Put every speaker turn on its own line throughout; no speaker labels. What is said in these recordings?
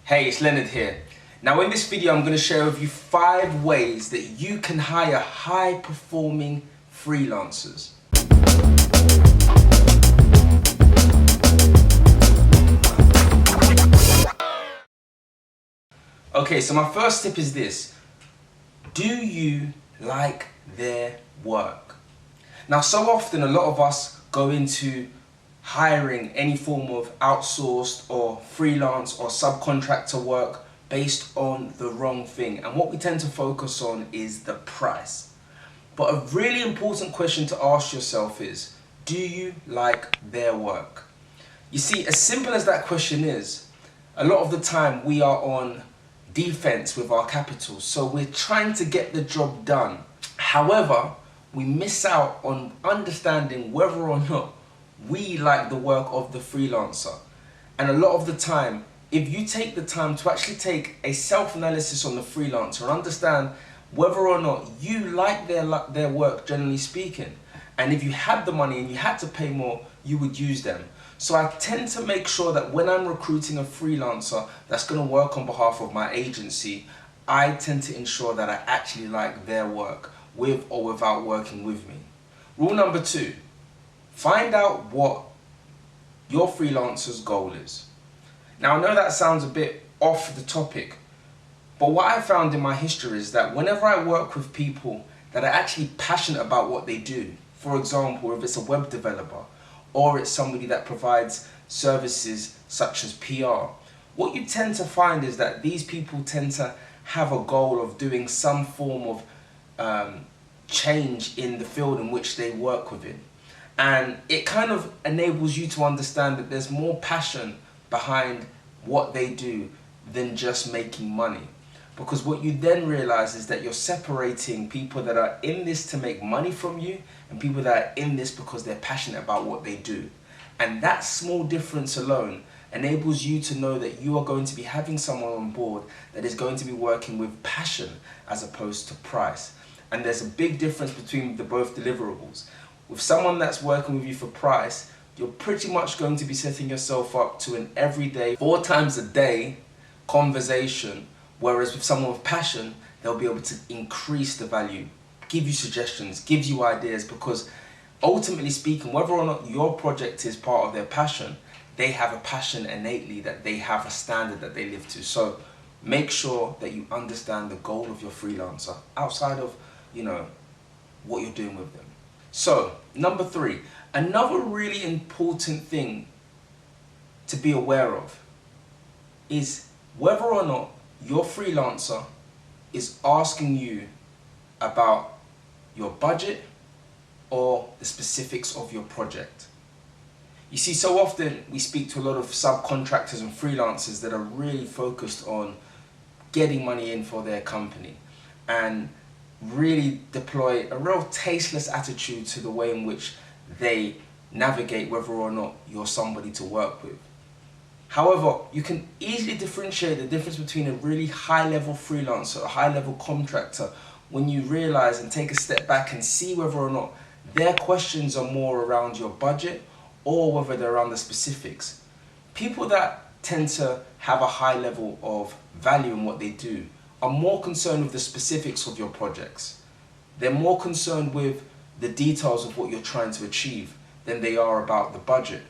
Hey, it's Leonard here. Now in this video I'm going to share with you 5 ways that you can hire high-performing freelancers. Okay, so my first tip is this. Do you like their work? Now so often a lot of us go into hiring any form of outsourced or freelance or subcontractor work based on the wrong thing, and what we tend to focus on is the price. But a really important question to ask yourself is, do you like their work? You see, as simple as that question is, a lot of the time we are on defense with our capital, so we're trying to get the job done. However, we miss out on understanding whether or not we like the work of the freelancer. And a lot of the time, if you take the time to actually take a self-analysis on the freelancer and understand whether or not you like their work, generally speaking, and if you had the money and you had to pay more, you would use them. So I tend to make sure that when I'm recruiting a freelancer that's going to work on behalf of my agency, I tend to ensure that I actually like their work, with or without working with me. Rule number 2. Find out what your freelancer's goal is. Now I know that sounds a bit off the topic, but what I found in my history is that whenever I work with people that are actually passionate about what they do, for example, if it's a web developer or it's somebody that provides services such as PR, what you tend to find is that these people tend to have a goal of doing some form of change in the field in which they work within. And it kind of enables you to understand that there's more passion behind what they do than just making money. Because what you then realize is that you're separating people that are in this to make money from you and people that are in this because they're passionate about what they do. And that small difference alone enables you to know that you are going to be having someone on board that is going to be working with passion as opposed to price. And there's a big difference between the both deliverables. With someone that's working with you for price, you're pretty much going to be setting yourself up to an everyday, 4 times a day conversation, whereas with someone with passion, they'll be able to increase the value, give you suggestions, give you ideas, because ultimately speaking, whether or not your project is part of their passion, they have a passion innately, that they have a standard that they live to. So make sure that you understand the goal of your freelancer outside of, what you're doing with them. So, number 3, another really important thing to be aware of is whether or not your freelancer is asking you about your budget or the specifics of your project. You see, so often we speak to a lot of subcontractors and freelancers that are really focused on getting money in for their company and really deploy a real tasteless attitude to the way in which they navigate whether or not you're somebody to work with. However, you can easily differentiate the difference between a really high-level freelancer, a high-level contractor, when you realize and take a step back and see whether or not their questions are more around your budget or whether they're around the specifics. People that tend to have a high level of value in what they do are more concerned with the specifics of your projects. They're more concerned with the details of what you're trying to achieve than they are about the budget.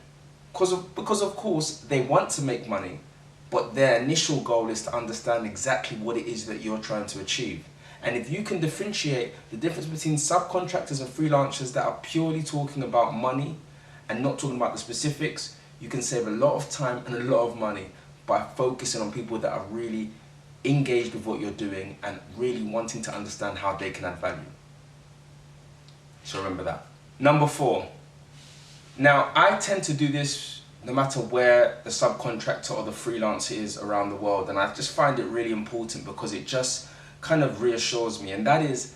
Because of course they want to make money, but their initial goal is to understand exactly what it is that you're trying to achieve. And if you can differentiate the difference between subcontractors and freelancers that are purely talking about money and not talking about the specifics, you can save a lot of time and a lot of money by focusing on people that are really engaged with what you're doing and really wanting to understand how they can add value. So remember that. Number 4. Now, I tend to do this no matter where the subcontractor or the freelancer is around the world, and I just find it really important because it just kind of reassures me, and that is,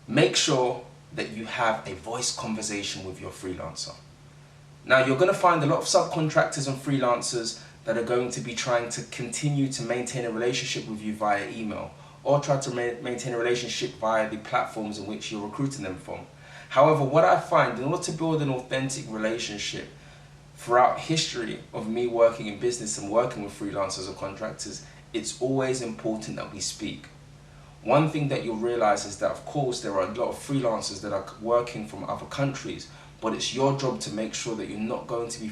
make sure that you have a voice conversation with your freelancer. Now, you're going to find a lot of subcontractors and freelancers that are going to be trying to continue to maintain a relationship with you via email or try to maintain a relationship via the platforms in which you're recruiting them from. However, what I find, in order to build an authentic relationship, throughout history of me working in business and working with freelancers or contractors, it's always important that we speak. One thing that you'll realize is that, of course, there are a lot of freelancers that are working from other countries, but it's your job to make sure that you're not going to be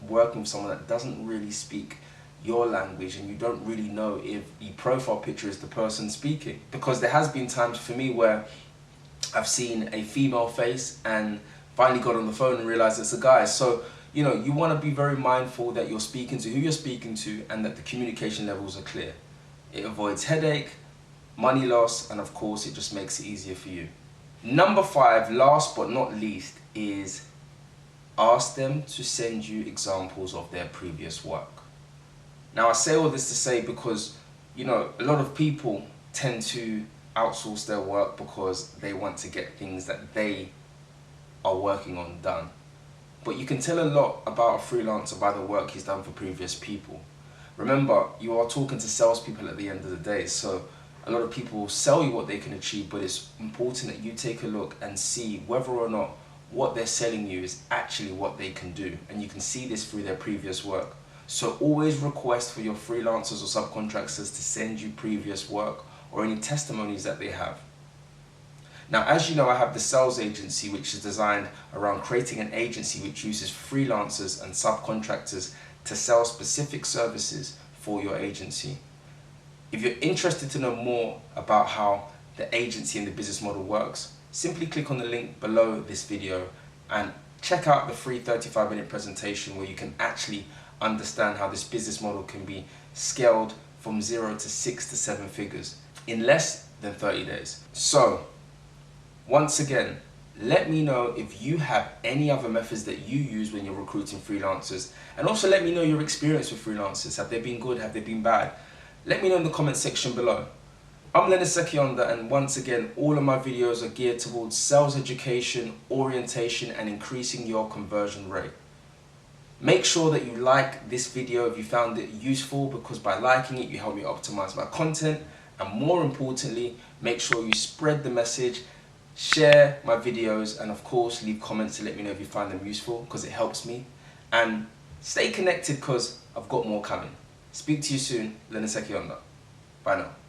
working with someone that doesn't really speak your language and you don't really know if the profile picture is the person speaking. Because there has been times for me where I've seen a female face and finally got on the phone and realized it's a guy. So, you know, you want to be very mindful that you're speaking to who you're speaking to and that the communication levels are clear. It avoids headache, money loss, and of course it just makes it easier for you. Number 5, last but not least, is ask them to send you examples of their previous work. Now I say all this to say because, you know, a lot of people tend to outsource their work because they want to get things that they are working on done. But you can tell a lot about a freelancer by the work he's done for previous people. Remember, you are talking to salespeople at the end of the day, so a lot of people will sell you what they can achieve, but it's important that you take a look and see whether or not what they're selling you is actually what they can do. And you can see this through their previous work. So always request for your freelancers or subcontractors to send you previous work or any testimonies that they have. Now, as you know, I have the sales agency, which is designed around creating an agency which uses freelancers and subcontractors to sell specific services for your agency. If you're interested to know more about how the agency and the business model works, simply click on the link below this video and check out the free 35-minute presentation where you can actually understand how this business model can be scaled from 0 to 6 to 7 figures in less than 30 days. So, once again, let me know if you have any other methods that you use when you're recruiting freelancers, and also let me know your experience with freelancers. Have they been good? Have they been bad? Let me know in the comment section below. I'm Leonard Sekyonda, and once again, all of my videos are geared towards sales education, orientation, and increasing your conversion rate. Make sure that you like this video if you found it useful, because by liking it, you help me optimize my content. And more importantly, make sure you spread the message, share my videos, and of course, leave comments to let me know if you find them useful, because it helps me. And stay connected, because I've got more coming. Speak to you soon. Leonard Sekyonda. Bye now.